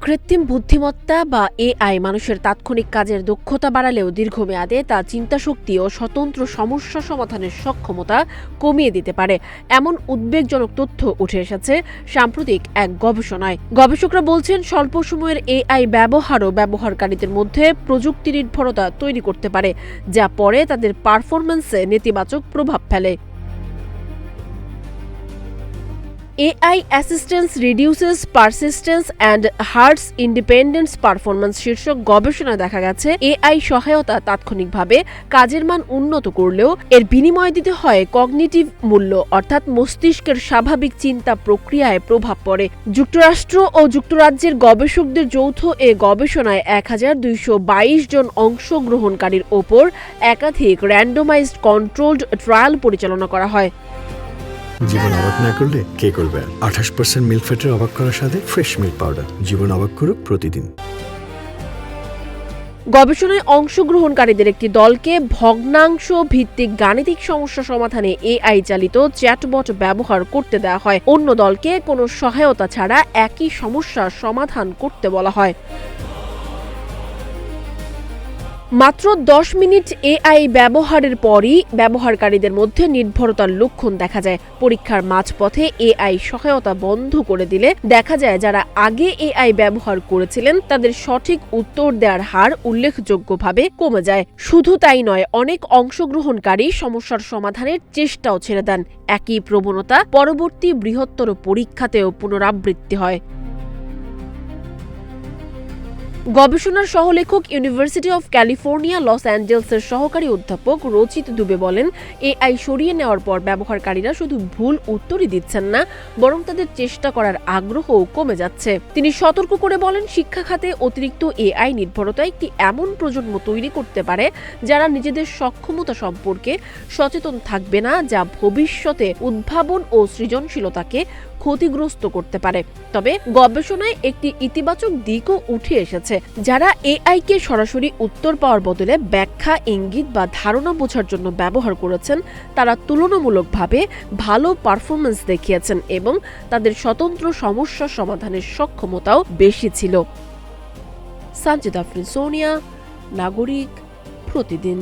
কৃত্রিম বুদ্ধিমত্তা বা এআই মানুষের তাৎক্ষণিক কাজের দক্ষতা বাড়ালেও দীর্ঘমেয়াদে তা চিন্তাশক্তি ও স্বতন্ত্র সমস্যা সমাধানের সক্ষমতা কমিয়ে দিতে পারে, এমন উদ্বেগজনক তথ্য উঠে এসেছে সাম্প্রতিক এক গবেষণায়। গবেষকরা বলছেন, স্বল্প সময়ের এআই ব্যবহারও ব্যবহারকারীদের মধ্যে প্রযুক্তি নির্ভরতা তৈরি করতে পারে, যা পরে তাদের পারফরম্যান্সে নেতিবাচক প্রভাব ফেলে। AI assistance reduces persistence and hurts independence performance শীর্ষক গবেষণায় দেখা গেছে, AI সহায়তা তাৎক্ষণিকভাবে কাজের মান উন্নত করলেও এর বিনিময়ে দিতে হয় কগনিটিভ মূল্য, অর্থাৎ মস্তিষ্কের স্বাভাবিক চিন্তা প্রক্রিয়ায় প্রভাব পড়ে। যুক্তরাষ্ট্র ও যুক্তরাজ্যের গবেষকদের যৌথ এ গবেষণায় 1222 জন অংশগ্রহণকারীর ওপর একাধিক র্যান্ডমাইজড কন্ট্রোলড ট্রায়াল পরিচালনা করা হয়। জীবন অবাক না করলে কে করবে? 28% মিল্ক ফ্যাটের অবাক করার সাথে ফ্রেশ মিল্ক পাউডার। জীবন অবাক করুক প্রতিদিন। গবেষণায় অংশগ্রহণকারীদের একটি দলকে ভগ্নাংশ ভিত্তিক গাণিতিক সমস্যা সমাধানে এআই চালিত চ্যাটবট ব্যবহার করতে দেওয়া হয়। অন্য দলকে কোনো সহায়তা ছাড়া একই সমস্যার সমাধান করতে বলা হয়। মাত্র 10 মিনিট এআই ব্যবহারের পরই ব্যবহারকারীদের মধ্যে নির্ভরতার লক্ষণ দেখা যায়। পরীক্ষার মাঝপথে এআই সহায়তা বন্ধ করে দিলে দেখা যায়, যারা আগে এআই ব্যবহার করেছিলেন তাদের সঠিক উত্তর দেওয়ার হার উল্লেখযোগ্যভাবে কমে যায়। শুধু তাই নয়, অনেক অংশগ্রহণকারী সমস্যার সমাধানের চেষ্টাও ছেড়ে দেন। একই প্রবণতা পরবর্তী বৃহত্তর পরীক্ষাতেও পুনরাবৃত্তি হয়। গবেষণার সহলেখক, ইউনিভার্সিটি অফ ক্যালিফোর্নিয়া লস অ্যাঞ্জেলসের সহকারী অধ্যাপক রচিত দুবে বলেন, এআই সরিয়ে নেওয়ার পর ব্যবহারকারীরা শুধু ভুল উত্তরই দিচ্ছেন না, বরং তাদের চেষ্টা করার আগ্রহও কমে যাচ্ছে। তিনি সতর্ক করে বলেন, শিক্ষা খাতে অতিরিক্ত এআই নির্ভরতা একটি এমন প্রজন্ম তৈরি করতে পারে যারা নিজেদের সক্ষমতা সম্পর্কে সচেতন থাকবে না, যা ভবিষ্যতে উদ্ভাবন ও সৃজনশীলতাকে ক্ষতিগ্রস্ত করতে পারে। তবে গবেষণায় একটি ইতিবাচক দিকও উঠে এসেছে। যারা এআইকে সরাসরি উত্তর পাওয়ার বদলে ব্যাখ্যা, ইঙ্গিত বা ধারণা বোঝার জন্য ব্যবহার করেছেন, তারা তুলনামূলকভাবে ভালো পারফরম্যান্স দেখিয়েছেন এবং তাদের স্বতন্ত্র সমস্যা সমাধানের সক্ষমতাও বেশি ছিল। সানজিদা আফরিন, সোনিয়া, নাগরিক, প্রতিদিন।